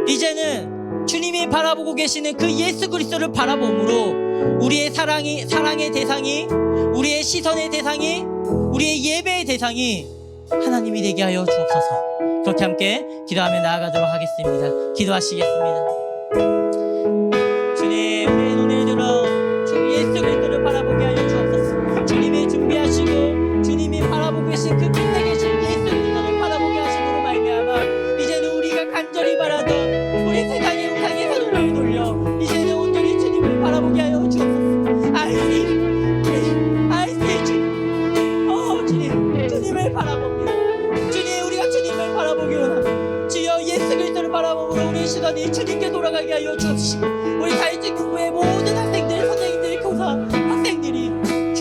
이제는 주님이 바라보고 계시는 그 예수 그리스도를 바라봄으로 우리의 사랑의 대상이, 우리의 시선의 대상이, 우리의 예배의 대상이 하나님이 되게 하여 주옵소서. 그렇게 함께 기도하며 나아가도록 하겠습니다. 기도하시겠습니다. 주님 우리의 눈을 들어 주 예수 그리스도를 바라보게 하여 주옵소서. 주님이 준비하시고 주님이 바라보고 계신 그 끝에 계신 예수 그리스도를 바라보게 하심으로 말미암아 이제는 우리가 간절히 바라던 우리 세상의 우상의 손을 돌려 이제는 온전히 주님을 바라보게 하여 주옵소서. 아이스 주님, 주님을 바라봅니다. 주님 우리가 주님을 바라보기 원합니다. 주여 예수 그리스도를 바라보므로 우리의 시선이 온전히 주님께 돌아가게 하여 주옵시고, 우리 다윗집 교회 모든 학생들, 선생님들, 교사, 학생들이 그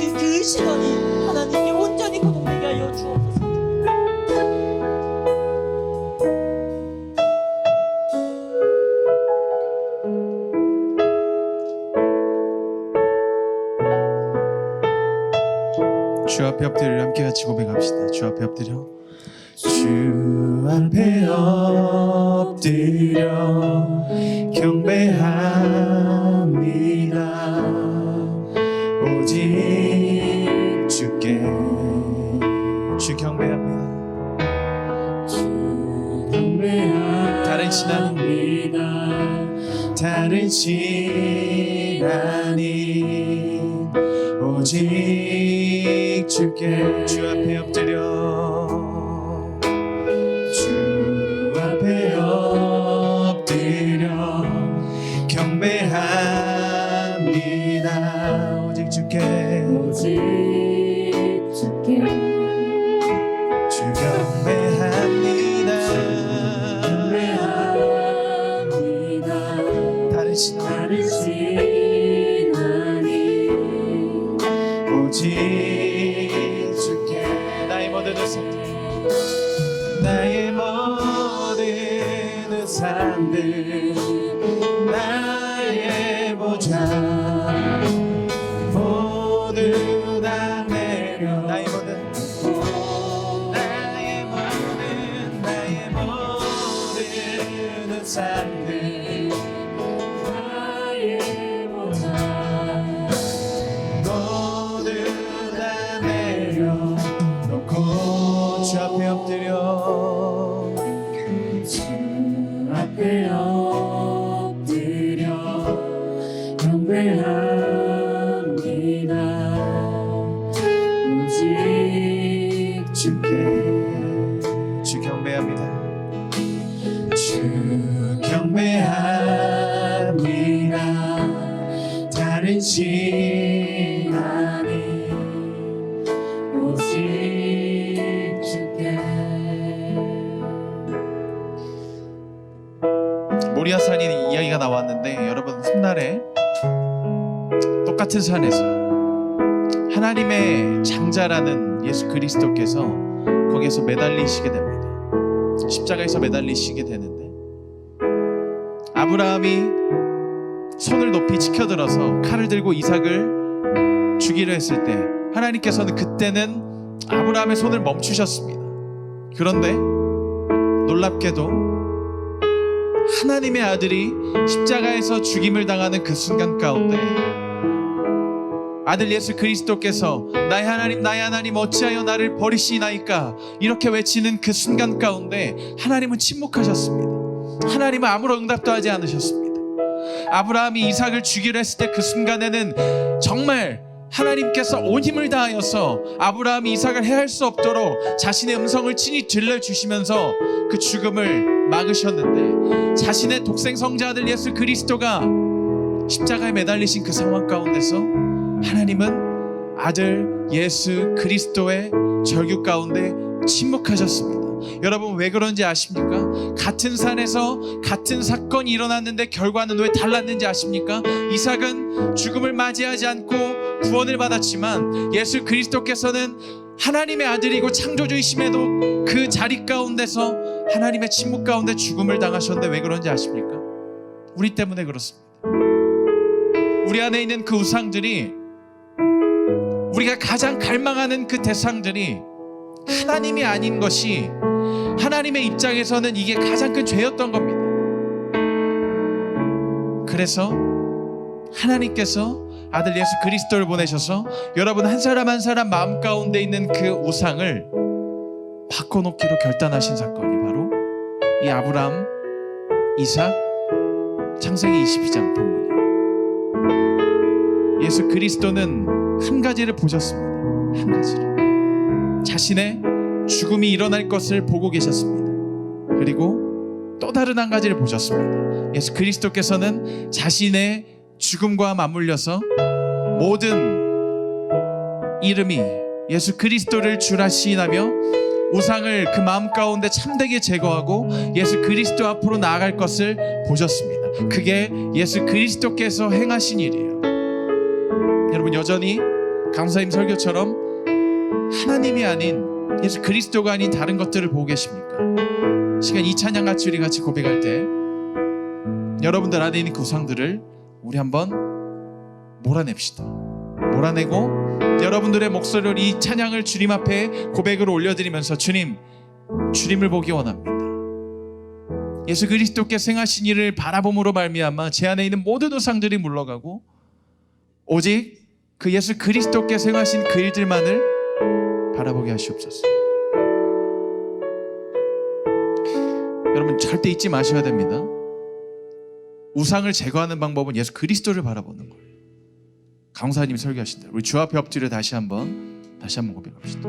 시간이 하나님께 온전히 거듭나게 하여 주옵소서. 주 앞에 엎드려 함께 같이 고백합시다. 주 앞에 엎드려, 주 앞에 엎드려 경배합니다. 오직 주께, 주 경배합니다. 주 경배합니다. 다른 신 아닌, 다른 신 아닌 오직 주께, 주 앞에 엎드려, 주 앞에 엎드려 경배합니다. 오직 주께, 오직 주께, 주 경배합니다. 다른 신 아닌 오직 주께, 나의 모든 우상들, 나의 모든 우상들, 나의 보좌 모두 다 내려, 나의 모든 우상들, 나의 보좌 모두 다 내려놓고 주 앞에 엎드려, 주 앞에 엎드려 경배합니다. 오직 주께, 주 경배합니다. 주 경배합니다. 다른 신 아닌 오직 주께. 모리아산이 이야기가 나왔는데, 여러분 훗날에 똑같은 산에서 하나님의 장자라는 예수 그리스도께서 거기에서 매달리시게 됩니다. 십자가에서 매달리시게 되는데, 아브라함이 손을 높이 치켜들어서 칼을 들고 이삭을 죽이려 했을 때 하나님께서는 그때는 아브라함의 손을 멈추셨습니다. 그런데 놀랍게도 하나님의 아들이 십자가에서 죽임을 당하는 그 순간 가운데 아들 예수 그리스도께서 나의 하나님 어찌하여 나를 버리시나이까 이렇게 외치는 그 순간 가운데 하나님은 침묵하셨습니다. 하나님은 아무런 응답도 하지 않으셨습니다. 아브라함이 이삭을 죽이려 했을 때 그 순간에는 정말 하나님께서 온 힘을 다하여서 아브라함이 이삭을 해할 수 없도록 자신의 음성을 친히 들려주시면서 그 죽음을 막으셨는데, 자신의 독생 성자아들 예수 그리스도가 십자가에 매달리신 그 상황 가운데서 하나님은 아들 예수 그리스도의 절규 가운데 침묵하셨습니다. 여러분 왜 그런지 아십니까? 같은 산에서 같은 사건이 일어났는데 결과는 왜 달랐는지 아십니까? 이삭은 죽음을 맞이하지 않고 구원을 받았지만 예수 그리스도께서는 하나님의 아들이고 창조주이심에도 그 자리 가운데서 하나님의 침묵 가운데 죽음을 당하셨는데 왜 그런지 아십니까? 우리 때문에 그렇습니다. 우리 안에 있는 그 우상들이, 우리가 가장 갈망하는 그 대상들이 하나님이 아닌 것이 하나님의 입장에서는 이게 가장 큰 죄였던 겁니다. 그래서 하나님께서 아들 예수 그리스도를 보내셔서 여러분 한 사람 한 사람 마음 가운데 있는 그 우상을 바꿔놓기로 결단하신 사건이 바로 이 아브라함, 이삭, 창세기 22장 본문이에요. 예수 그리스도는 한 가지를 보셨습니다. 한 가지를. 자신의 죽음이 일어날 것을 보고 계셨습니다. 그리고 또 다른 한 가지를 보셨습니다. 예수 그리스도께서는 자신의 죽음과 맞물려서 모든 이름이 예수 그리스도를 주라 시인하며 우상을 그 마음 가운데 참되게 제거하고 예수 그리스도 앞으로 나아갈 것을 보셨습니다. 그게 예수 그리스도께서 행하신 일이에요. 여러분, 여전히 강사님 설교처럼 하나님이 아닌 예수 그리스도가 아닌 다른 것들을 보고 계십니까? 시간 이 찬양 같이 우리 같이 고백할 때 여러분들 안에 있는 그 우상들을 우리 한번 몰아냅시다. 몰아내고 여러분들의 목소리로 이 찬양을 주님 앞에 고백으로 올려드리면서 주님을 보기 원합니다. 예수 그리스도께서 행하신 일을 바라봄으로 말미암아 제 안에 있는 모든 우상들이 물러가고 오직 그 예수 그리스도께서 행하신 그 일들만을 바라보게 하시옵소서. 여러분, 절대 잊지 마셔야 됩니다. 우상을 제거하는 방법은 예수 그리스도를 바라보는 거예요. 강사님이 설교하신 대로 우리 주 앞에 엎드려 다시 한번 고백합시다.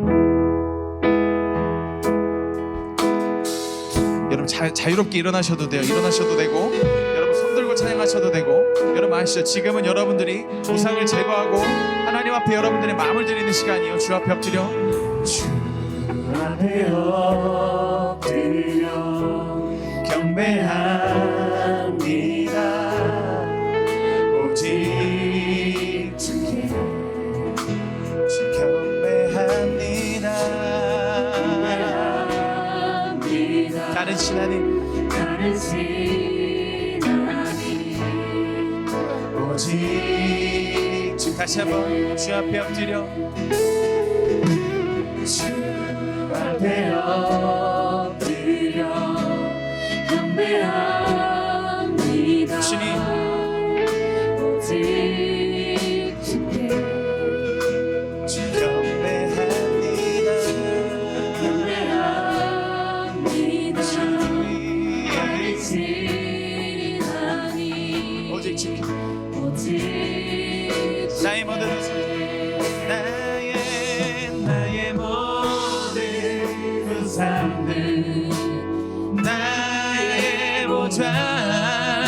여러분, 자유롭게 일어나셔도 돼요. 일어나셔도 되고, 여러분 손 들고 찬양하셔도 되고. 여러분 아시죠? 지금은 여러분들이 우상을 제거하고 하나님 앞에 여러분들의 마음을 드리는 시간이에요. 주 앞에 엎드려 주 앞에 엎드려 경배합니다. 오직 주께 경배합니다. 다른 신하님 오직 주 다시 한번 주 앞에 엎드려 주 앞에 엎드려 경배합니다. 주님 오직 주께 경배합니다. 경배합니다. 오직 주께 오직 나의 모든 우상들 나의 모자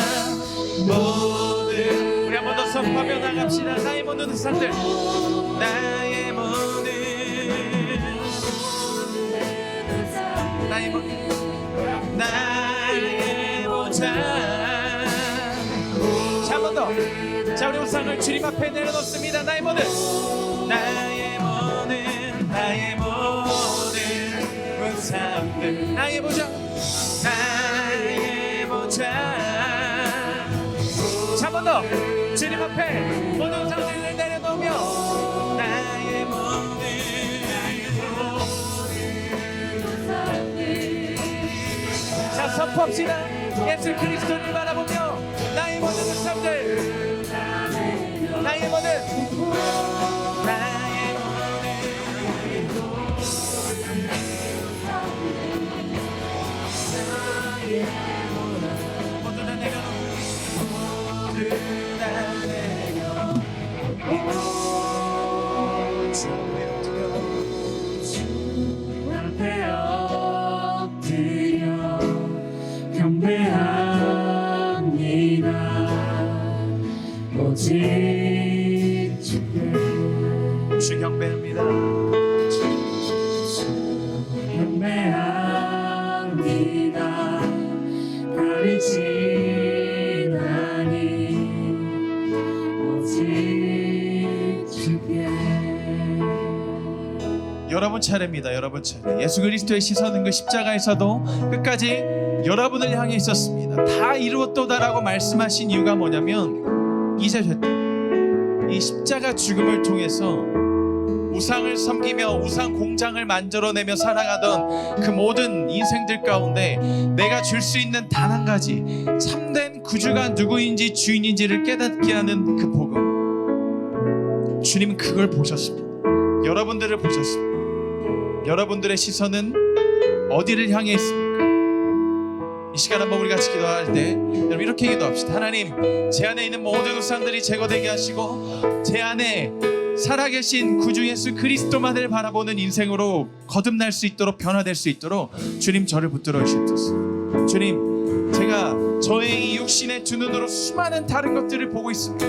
모든 우리 한 번 더 선포하며 나갑시다. 나의 모든 우상들 나의 모든 나의 모자 자, 한 번 더. 자, 우리 우상을 주님 앞에 내려놓습니다. 나의 모든 우상들 나의 모자 자, 한 번 더. 주님 앞에 모든 우상들을 내려놓으며 나의 모든 자, 선포합시다. 예수 그리스도를 바라보며 나의 모든 우상들 나의 모든 모두 다 내가 주 앞에 엎드려 경배합니다. 오직 주께 주 경배합니다. 경배합니다. 가르치나니 오직 주께 여러분 차례입니다. 여러분 차례. 예수 그리스도의 시선은 그 십자가에서도 끝까지 여러분을 향해 있었습니다. 다 이루었도다라고 말씀하신 이유가 뭐냐면 이제 됐다. 이 십자가 죽음을 통해서 우상을 섬기며 우상 공장을 만들어내며 살아가던 그 모든 인생들 가운데 내가 줄 수 있는 단 한 가지 참된 구주가 누구인지 주인인지를 깨닫게 하는 그 복음, 주님은 그걸 보셨습니다. 여러분들을 보셨습니다. 여러분들의 시선은 어디를 향해 있습니까? 이 시간 한번 우리 같이 기도할 때 여러분 이렇게 기도합시다. 하나님, 제 안에 있는 모든 우상들이 제거되게 하시고 제 안에 살아계신 구주 예수 그리스도만을 바라보는 인생으로 거듭날 수 있도록 변화될 수 있도록 주님 저를 붙들어 주셨습니다. 주님, 제가 저의 이 육신의 두 눈으로 수많은 다른 것들을 보고 있습니다.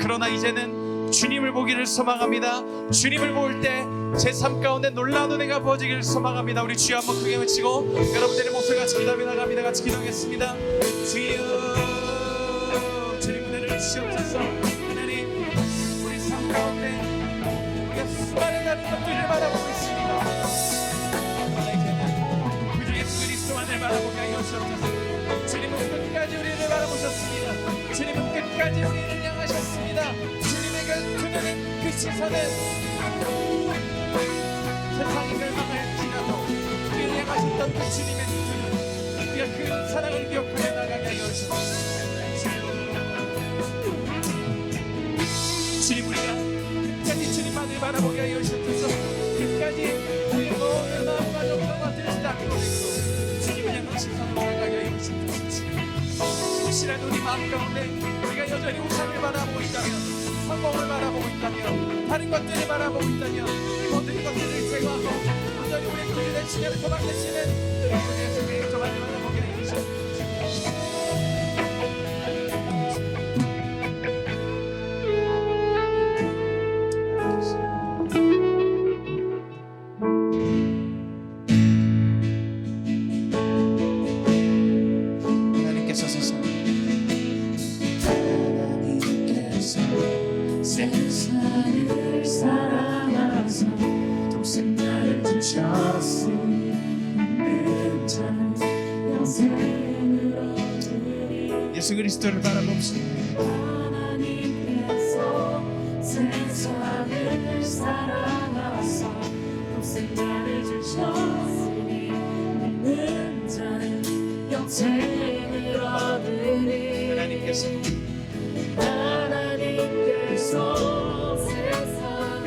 그러나 이제는 주님을 보기를 소망합니다. 주님을 볼 때 제 삶 가운데 놀라운 은혜가 부어지기를 소망합니다. 우리 주여 한번 크게 외치고 여러분들의 목소리 같이 기도하며 나갑니다. 같이 기도하겠습니다. 주여 주님 은혜를 주시옵소서. 하나님 우리 삶 가운데 우리가 수많은 다른 것들을 바라보고 있습니다. 그 중에 그리스도만을 바라보게 하여 주옵소서. 주님은 끝까지 우리를 바라보셨습니다. 주님은 끝까지 우리를 향하셨습니다. 주님의 그 눈은 그 시선은 세상이 멸망할지라도 우리를 향하셨던 그 주님의 눈은 우리가 그 사랑을 기억하며 나가게 하여 주옵소서. 주님 우리가 끝까지 주님만을 바라보게 하여 주옵소서. 끝까지 우리의 모든 마음과 정성과 뜻을 다 끌어내고 주님을 향한 시선으로 나가게 하여 주옵소서. 혹시라도 우리 마음 가운데 우리가 여전히 우상을 바라보고 있다면, 성공을 바라보고 있다면, 다른 것들을 바라보고 있다면 모든 것들을 제거하고 여전히 우리의 구주된 주님을 도망치시는 우리의 주님의 저만을 바라보게 하여 주옵소서. 하나님께서 세상을 사랑하사 독생자를 주셨으니 믿는 자는 영생을 얻으리. 예수 그리스도를 바라봅시다. 하나님께서 세상을 사랑하사 독생자를 주셨으니 믿는 자는 영생을 얻으리. 하나님께서 세상을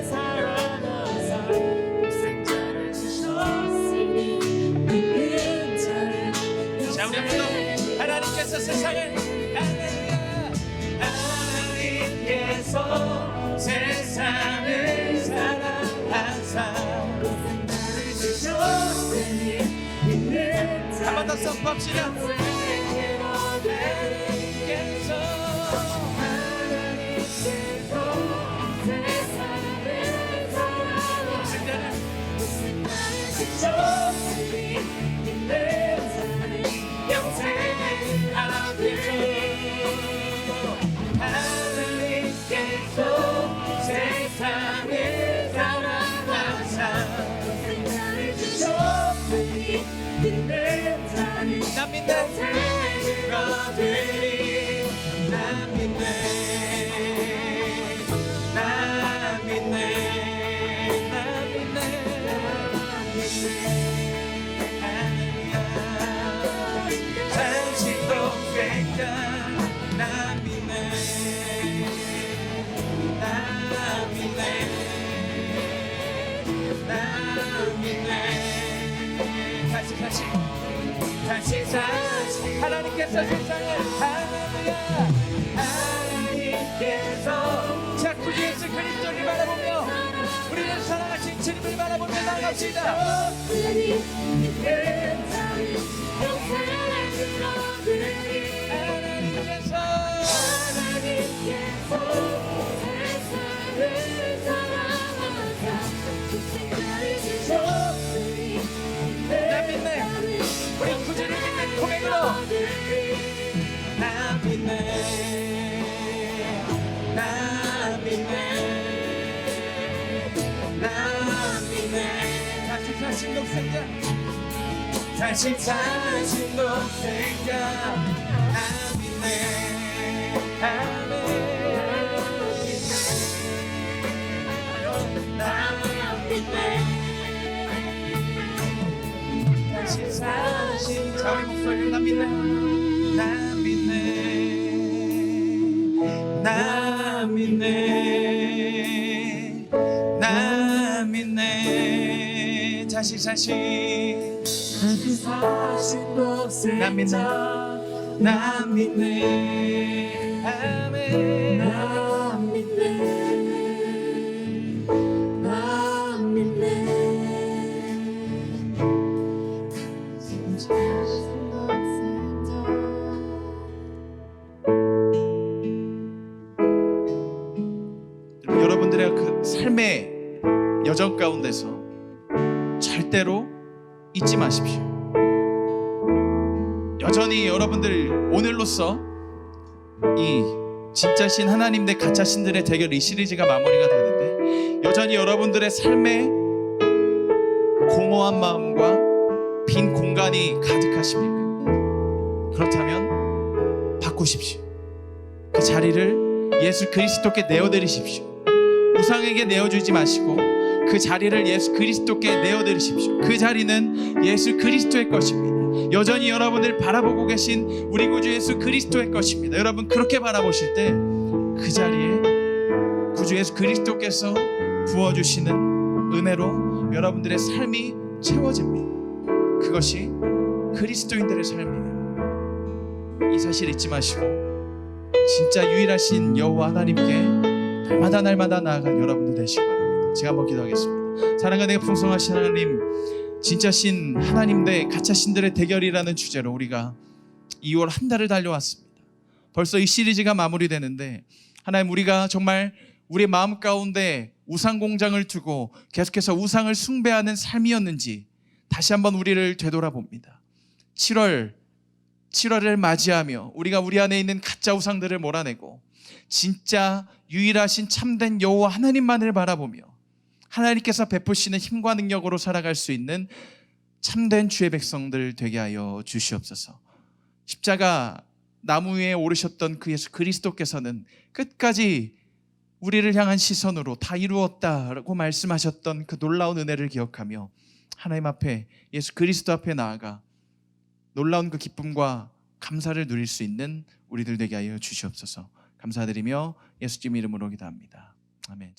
사랑하사 독생자를 주셨으니 믿는 자는 자 우리 한번 더 하나님께서 세상을 하나님께서 세상을 사랑하사 독생자를 주셨으니 믿는 한 번 더 자는 선포합시다. 난 믿네. 난 믿네. 난 믿네. 난 믿네. 할렐루야. 당신도 꽹까 난 믿네. 난 믿네. 난 믿네. 다시 하나님께서 세상을 할렐루야. 하나님께서 자 구주 예수 그리스도를 바라보며 우리를 사랑하신 주님을 바라보며 나갑시다. 하나님께서 나 믿네. 우리 구주를 믿는 고백으로 나 믿네. 나 믿네. 나 믿네. 다시 사신 독생자 다시 사신 독생자 나 믿네. 아멘. 나 믿네. 다시 사신 자 우리 목소리를 나 믿네. 나 믿네. 나 믿네. 나 믿네. 다시 사신 독생자 나 믿네. 나 믿네. 아멘. 나 믿네. 나 믿네. 여정 가운데서 절대로 잊지 마십시오. 여전히 여러분들 오늘로써 이 진짜신 하나님 대 가짜신들의 대결 이 시리즈가 마무리가 되는데, 여전히 여러분들의 삶에 공허한 마음과 빈 공간이 가득하십니까? 그렇다면 바꾸십시오. 그 자리를 예수 그리스도께 내어드리십시오. 우상에게 내어주지 마시고 그 자리를 예수 그리스도께 내어드리십시오. 그 자리는 예수 그리스도의 것입니다. 여전히 여러분을 바라보고 계신 우리 구주 예수 그리스도의 것입니다. 여러분 그렇게 바라보실 때 그 자리에 구주 예수 그리스도께서 부어주시는 은혜로 여러분들의 삶이 채워집니다. 그것이 그리스도인들의 삶이에요. 이 사실 잊지 마시고 진짜 유일하신 여호와 하나님께 날마다 나아간 여러분들 되시기 바랍니다. 제가 한번 기도하겠습니다. 사랑과 풍성하신 하나님, 진짜신 하나님 대 가짜신들의 대결이라는 주제로 우리가 2월 한 달을 달려왔습니다. 벌써 이 시리즈가 마무리되는데, 하나님, 우리가 정말 우리의 마음 가운데 우상 공장을 두고 계속해서 우상을 숭배하는 삶이었는지 다시 한번 우리를 되돌아봅니다. 7월을 맞이하며 우리가 우리 안에 있는 가짜 우상들을 몰아내고 진짜 유일하신 참된 여호와 하나님만을 바라보며 하나님께서 베푸시는 힘과 능력으로 살아갈 수 있는 참된 주의 백성들 되게 하여 주시옵소서. 십자가 나무 위에 오르셨던 그 예수 그리스도께서는 끝까지 우리를 향한 시선으로 다 이루었다라고 말씀하셨던 그 놀라운 은혜를 기억하며 하나님 앞에, 예수 그리스도 앞에 나아가 놀라운 그 기쁨과 감사를 누릴 수 있는 우리들 되게 하여 주시옵소서. 감사드리며 예수님 이름으로 기도합니다. 아멘.